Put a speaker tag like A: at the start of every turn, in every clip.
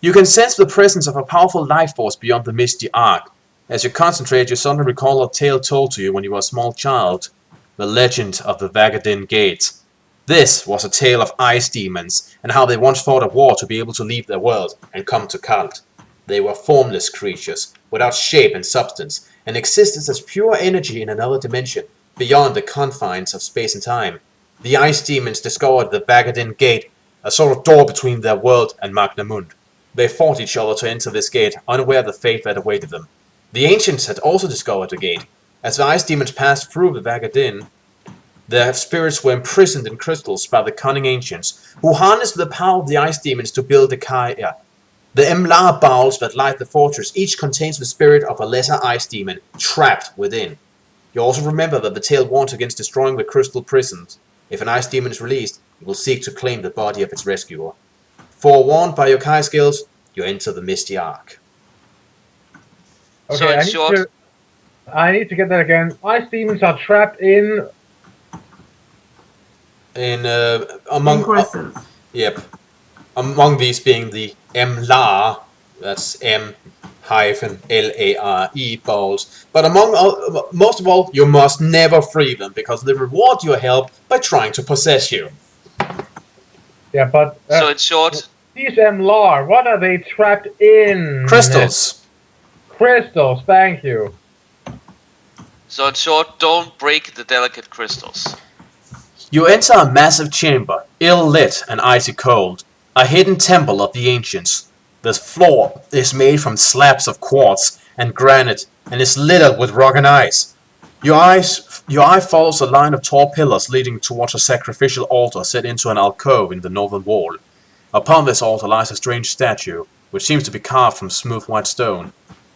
A: You can sense the presence of a powerful life force beyond the misty arc. As you concentrate, you suddenly recall a tale told to you when you were a small child. The legend of the Vagadin Gate. This was a tale of ice demons, and how they once fought a war to be able to leave their world and come to Khald. They were formless creatures, without shape and substance, and existed as pure energy in another dimension, beyond the confines of space and time. The ice demons discovered the Vagadin Gate, a sort of door between their world and Magnamund. They fought each other to enter this gate, unaware of the fate that awaited them. The ancients had also discovered the gate. As the ice demons passed through the Vagadin, their spirits were imprisoned in crystals by the cunning ancients, who harnessed the power of the ice demons to build the Kaya. The Emlar bowls that light the fortress each contains the spirit of a lesser ice demon trapped within. You also remember that the tale warns against destroying the crystal prisons. If an ice demon is released, it will seek to claim the body of its rescuer. Forewarned by your Kai skills, you enter the Misty Arc.
B: Okay,
C: So in short,
B: I need to get that again. Ice demons are trapped in
A: Among
D: crystals.
A: yep, among these being the Emlar, that's M-L-A-R-E balls. But most of all, you must never free them because they reward your help by trying to possess you.
B: yeah, but
C: so in short,
B: these Emlar, what are they trapped in?
A: Crystals.
B: Crystals, thank you.
C: don't break the delicate crystals.
A: You enter a massive chamber, ill-lit and icy cold, a hidden temple of the ancients. The floor is made from slabs of quartz and granite and is littered with rock and ice. Your eye follows a line of tall pillars leading towards a sacrificial altar set into an alcove in the northern wall. Upon this altar lies a strange statue, which seems to be carved from smooth white stone.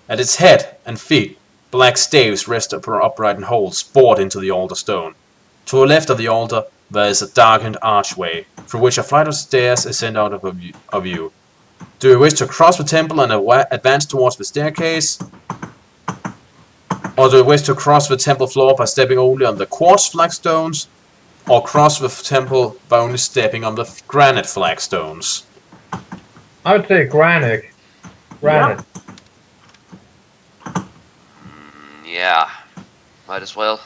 A: At its head and feet, black staves rest upright in holes bored into the altar stone. To the left of the altar, there is a darkened archway, through which a flight of stairs ascend out of view. Do you wish to cross the temple and advance towards the staircase? Or do you wish to cross the temple floor by stepping only on the quartz flagstones? Or cross the temple by only stepping on the granite flagstones?
B: I would say granite. Granite.
C: Yeah, might as well.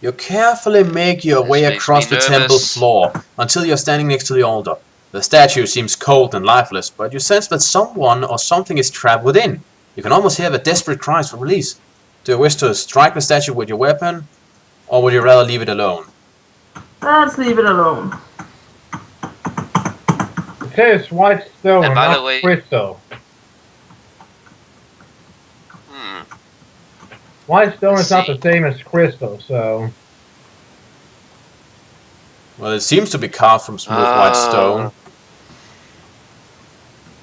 A: You carefully make your way
C: This makes
A: across
C: me
A: the temple
C: nervous.
A: floor until you're standing next to the altar. The statue seems cold and lifeless, but you sense that someone or something is trapped within. You can almost hear the desperate cries for release. Do you wish to strike the statue with your weapon, or would you rather leave it alone?
D: Let's leave it alone.
B: It says white stone,
C: And by the
B: not
C: way-
B: crystal.
C: Hmm.
B: White stone is not
C: See.
B: the same as crystal, so...
A: Well, it seems to be carved from smooth white stone.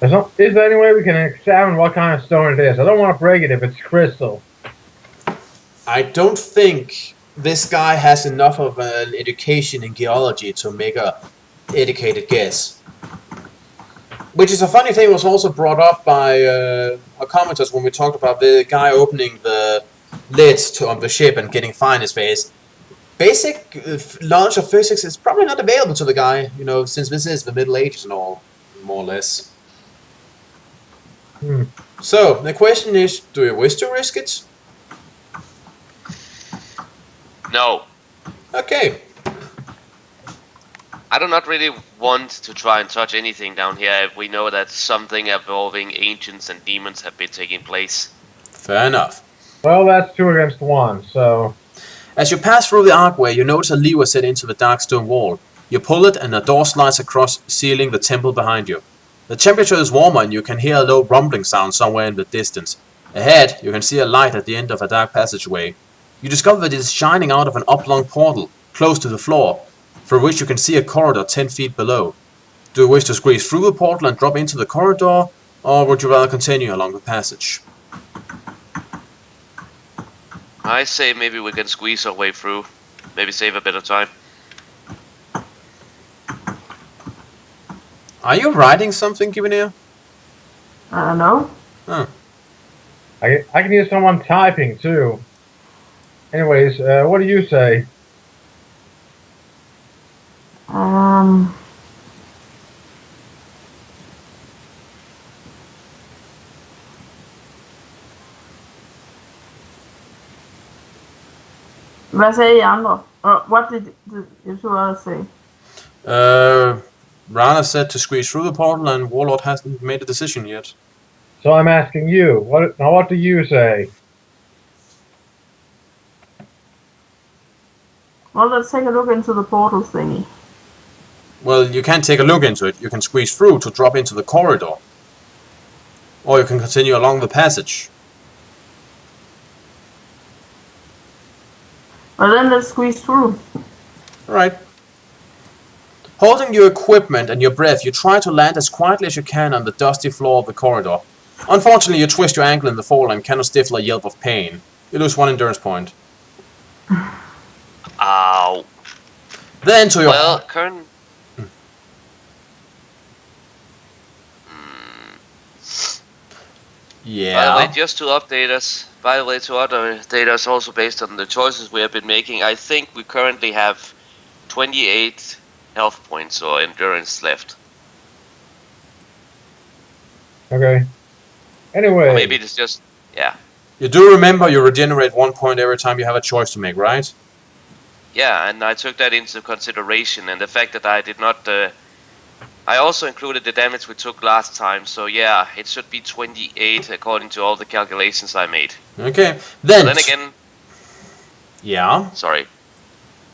B: Is there any way we can examine what kind of stone it is? I don't want to break it if it's crystal.
A: I don't think this guy has enough of an education in geology to make a educated guess. Which is a funny thing, was also brought up by our commenters when we talked about the guy opening the lids on the ship and getting fire in his face. Basic knowledge of physics is probably not available to the guy, you know, since this is the Middle Ages and all, more or less. So, the question is, do you wish to risk it?
C: No,
A: Okay.
C: I do not really want to try and touch anything down here if we know that something involving ancients and demons have been taking place.
A: Fair enough.
B: Well, that's 2 against 1, so...
A: As you pass through the archway, you notice a lever set into the dark stone wall. You pull it and a door slides across, sealing the temple behind you. The temperature is warmer and you can hear a low rumbling sound somewhere in the distance. Ahead, you can see a light at the end of a dark passageway. You discover that it is shining out of an oblong portal, close to the floor, through which you can see a corridor 10 feet below. Do you wish to squeeze through the portal and drop into the corridor, or would you rather continue along the passage?
C: I say maybe we can squeeze our way through. Maybe save a bit of time.
A: Are you writing something, Givenir?
D: I don't know.
A: Oh.
B: I can hear someone typing, too. Anyways, what do you say?
D: Hvad sagde I andre? What did you two others say?
A: Rana said to squeeze through the portal, and Warlord hasn't made a decision yet.
B: So I'm asking you, what do you say?
D: Well, let's take a look into the portal thingy.
A: Well, you can't take a look into it. You can squeeze through to drop into the corridor. Or you can continue along the passage.
D: Well, then let's squeeze through.
A: Alright. Holding your equipment and your breath, you try to land as quietly as you can on the dusty floor of the corridor. Unfortunately, you twist your ankle in the fall and cannot stifle a yelp of pain. You lose 1 endurance point.
C: Ow.
A: Then to your...
C: Well, current.
A: Yeah.
C: By the way, just to update us, also based on the choices we have been making, I think we currently have 28 health points or endurance left.
B: Okay. Anyway.
C: Or maybe it's just, yeah.
A: You do remember you regenerate 1 point every time you have a choice to make, right?
C: Yeah, and I took that into consideration, and the fact that I did not... I also included the damage we took last time, so yeah, it should be 28 according to all the calculations I made.
A: Okay, then
C: again...
A: Yeah?
C: Sorry.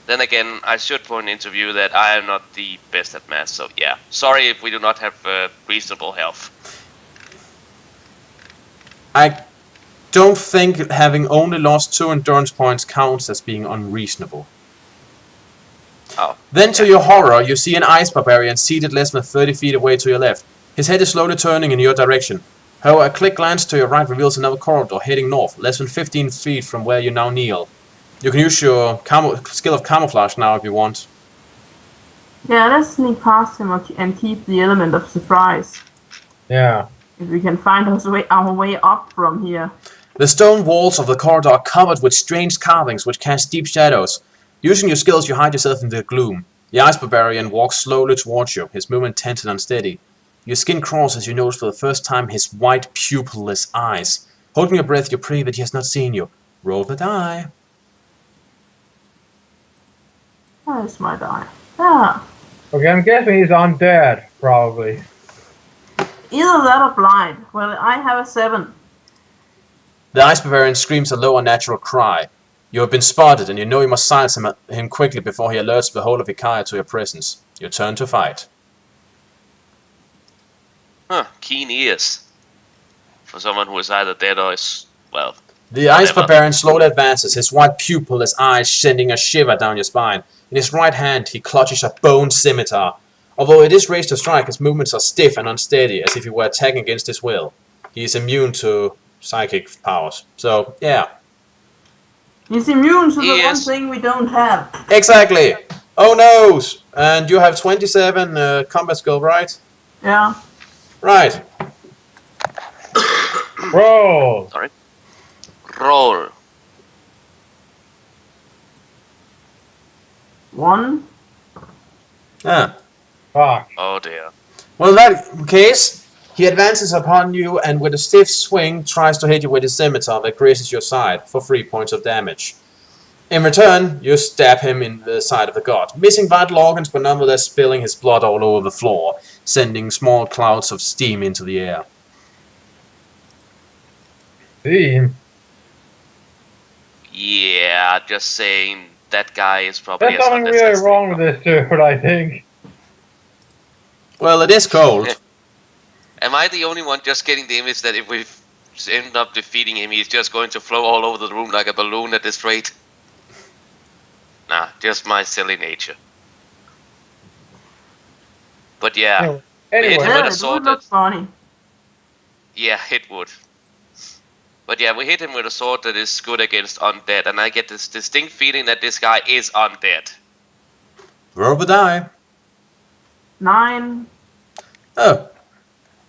C: Then again, I should point into view that I am not the best at math, so yeah. Sorry if we do not have reasonable health.
A: I don't think having only lost 2 endurance points counts as being unreasonable.
C: Oh.
A: Then to your horror, you see an ice barbarian seated less than 30 feet away to your left. His head is slowly turning in your direction. However, a quick glance to your right reveals another corridor heading north, less than 15 feet from where you now kneel. You can use your skill of camouflage now if you want.
D: Yeah, let's sneak past him and keep the element of surprise.
B: Yeah.
D: If we can find our way up from here.
A: The stone walls of the corridor are covered with strange carvings which cast deep shadows. Using your skills, you hide yourself in the gloom. The ice barbarian walks slowly towards you, his movement tense and unsteady. Your skin crawls as you notice for the first time his white, pupilless eyes. Holding your breath, you pray that he has not seen you. Roll the die.
D: Where's my die? Ah.
B: Okay, I'm guessing he's undead, probably.
D: Either that or blind. Well, I have a 7.
A: The ice barbarian screams a low, unnatural cry. You have been spotted, and you know you must silence him quickly before he alerts the whole of Ikaria to your presence. Your turn to fight.
C: Huh, keen ears. For someone who is either dead or is, well...
A: The ice barbarian slowly advances, his white pupilless eyes sending a shiver down your spine. In his right hand, he clutches a bone scimitar. Although it is raised to strike, his movements are stiff and unsteady, as if he were attacking against his will. He is immune to psychic powers. So, yeah.
D: He's immune to the one
C: Yes.
D: thing we don't have.
A: Exactly! Oh no! And you have 27 combat skill, right?
D: Yeah.
A: Right.
B: Roll!
C: Sorry. Roll.
D: 1.
A: Ah.
B: Fuck.
C: Oh dear.
A: Well, in that case, he advances upon you and with a stiff swing tries to hit you with his scimitar that grazes your side for 3 points of damage. In return, you stab him in the side of the god, missing vital organs but nonetheless spilling his blood all over the floor, sending small clouds of steam into the air.
B: Steam?
C: Yeah, just saying that guy is probably...
B: There's something really wrong with this dude, I think.
A: Well, it is cold.
C: Am I the only one just getting the image that if we end up defeating him, he's just going to flow all over the room like a balloon at this rate? Nah, just my silly nature. But yeah,
B: Anyway,
C: With
D: Yeah,
C: a
D: it
C: sword
D: would look
C: that-
D: funny.
C: yeah, it would. But yeah, we hit him with a sword that is good against undead, and I get this distinct feeling that this guy is undead.
A: Roll the die.
D: 9.
A: Oh.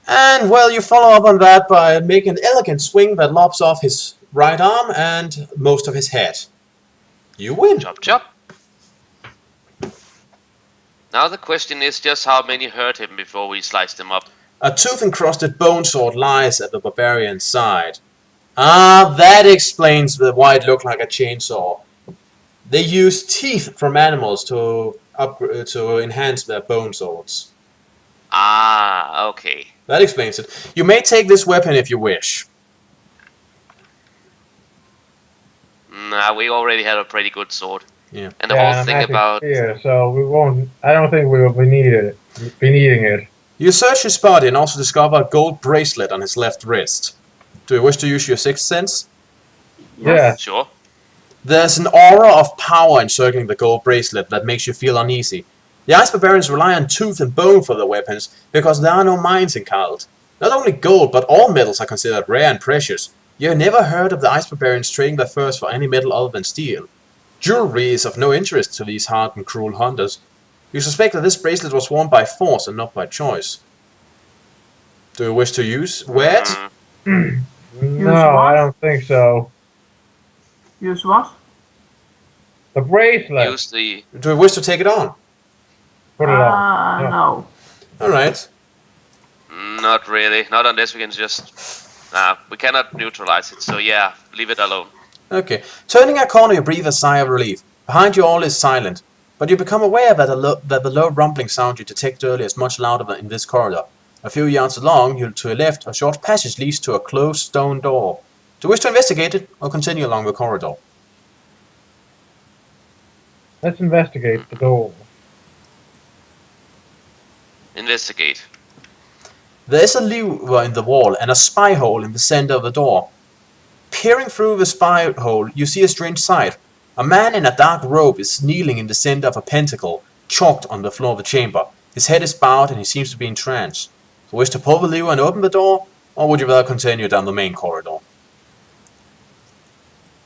A: And, well, you follow up on that by making an elegant swing that lops off his right arm and most of his head. You win.
C: Chop chop. Now the question is just how many hurt him before we sliced him up.
A: A tooth-encrusted bone sword lies at the barbarian's side. Ah, that explains why it looked like a chainsaw. They use teeth from animals to enhance their bone swords.
C: Ah, okay.
A: That explains it. You may take this weapon if you wish.
C: Nah, we already had a pretty good sword.
A: Yeah.
C: And the whole thing
B: magic
C: about
B: spear, so we won't. I don't think we will be needing it.
A: You search his body and also discover a gold bracelet on his left wrist. Do you wish to use your sixth sense?
B: Yeah.
C: sure.
A: There's an aura of power encircling the gold bracelet that makes you feel uneasy. The Ice Barbarians rely on tooth and bone for their weapons because there are no mines in Kald. Not only gold, but all metals are considered rare and precious. You have never heard of the Ice Barbarians trading their furs for any metal other than steel. Jewelry is of no interest to these hard and cruel hunters. You suspect that this bracelet was worn by force and not by choice. Do you wish to wear it?
B: No,
D: what?
B: I don't think so.
D: Use what?
B: The bracelet.
C: Use the.
A: Do you wish to take it on?
B: Put it on. Yeah.
D: No.
A: Alright.
C: Not really. Not unless we can just. We cannot neutralize it. So yeah, leave it alone.
A: Okay. Turning a corner, you breathe a sigh of relief. Behind you all is silent, but you become aware that the low rumbling sound you detected earlier is much louder than in this corridor. A few yards along, to your left, a short passage leads to a closed stone door. Do you wish to investigate it, or continue along the corridor?
B: Let's investigate the door.
C: Investigate.
A: There is a lever in the wall and a spy hole in the center of the door. Peering through the spy hole, you see a strange sight. A man in a dark robe is kneeling in the center of a pentacle, chalked on the floor of the chamber. His head is bowed and he seems to be in trance. Do you wish to pull the lever and open the door, or would you rather continue down the main corridor?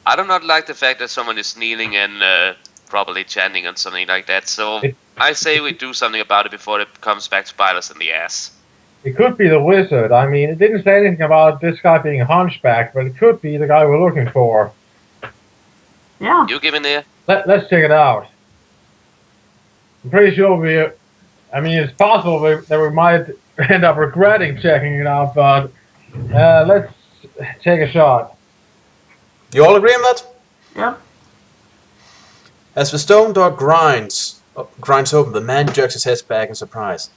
C: I do not like the fact that someone is kneeling and probably chanting on something like that. So I say we do something about it before it comes back to bite us in the ass.
B: It could be the wizard. I mean, it didn't say anything about this guy being a hunchback, but it could be the guy we're looking for.
D: Yeah.
C: You give in there.
B: Let's check it out. I'm pretty sure I mean, it's possible that we might end up regretting checking it out, but let's take a shot.
A: You all agree on that?
D: Yep.
A: As the stone door grinds open, the man jerks his head back in surprise.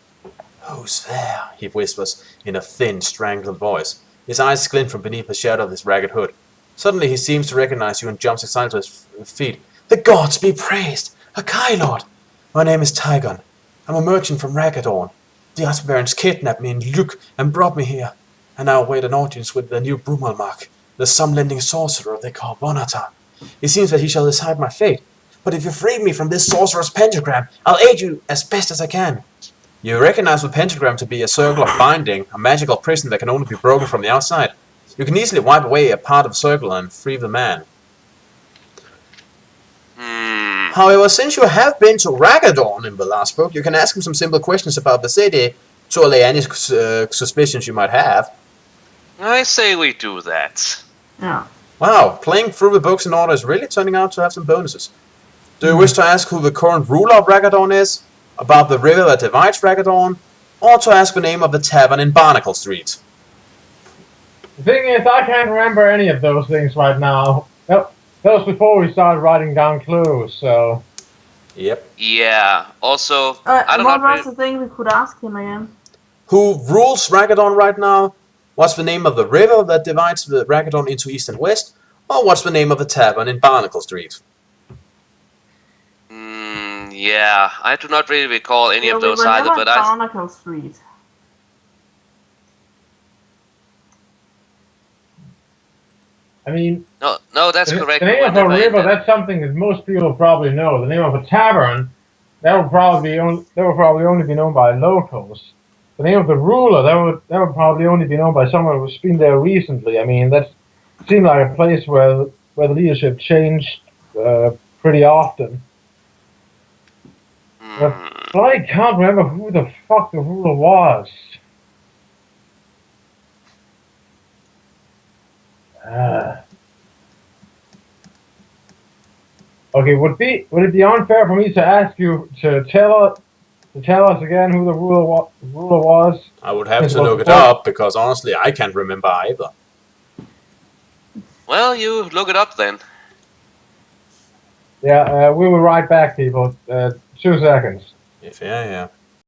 A: "Who's there?" he whispers in a thin, strangled voice. His eyes glint from beneath the shadow of his ragged hood. Suddenly he seems to recognize you and jumps excitedly to his feet. "The gods be praised! A Kai Lord! My name is Tygon. I'm a merchant from Raggadorn. The Ice Barbarians kidnapped me in Luke and brought me here, and I await an audience with the new Brumalmark, the sum-lending sorcerer they call Bonatar. It seems that he shall decide my fate, but if you free me from this sorcerer's pentagram, I'll aid you as best as I can." You recognize the pentagram to be a circle of binding, a magical prison that can only be broken from the outside. You can easily wipe away a part of the circle and free the man. However, since you have been to Raggadorn in the last book, you can ask him some simple questions about the city to allay any suspicions you might have.
C: I say we do that.
D: Yeah.
A: Wow, playing through the books in order is really turning out to have some bonuses. Do you wish to ask who the current ruler of Raggadorn is? About the river that divides Raggadorn? Or to ask the name of the tavern in Barnacle Street?
B: The thing is, I can't remember any of those things right now. That was before we started writing down clues, so...
A: Yep.
C: Yeah. Also, I don't
D: What
C: know.
D: was the thing we could ask him again?
A: Who rules Raggadorn right now? What's the name of the river that divides the Raggadorn into east and west? Or what's the name of the tavern in Barnacle Street?
C: Yeah, I do not really recall any of those
D: we were
C: either,
D: never
C: but
D: at
C: I.
D: Barnacle Street.
B: I mean...
C: No, that's correct.
B: The name of a river, that's something that most people probably know. The name of a tavern, that would probably only be known by locals. The name of the ruler, that would probably only be known by someone who's been there recently. I mean, that seemed like a place where the leadership changed pretty often. But I can't remember who the fuck the ruler was. Okay, would it be unfair for me to ask you to tell us again who the ruler was?
A: I would have to look it up, because honestly I can't remember either.
C: Well, you look it up then.
B: Yeah, we will right back, people. 2 seconds.
A: Yeah, yeah.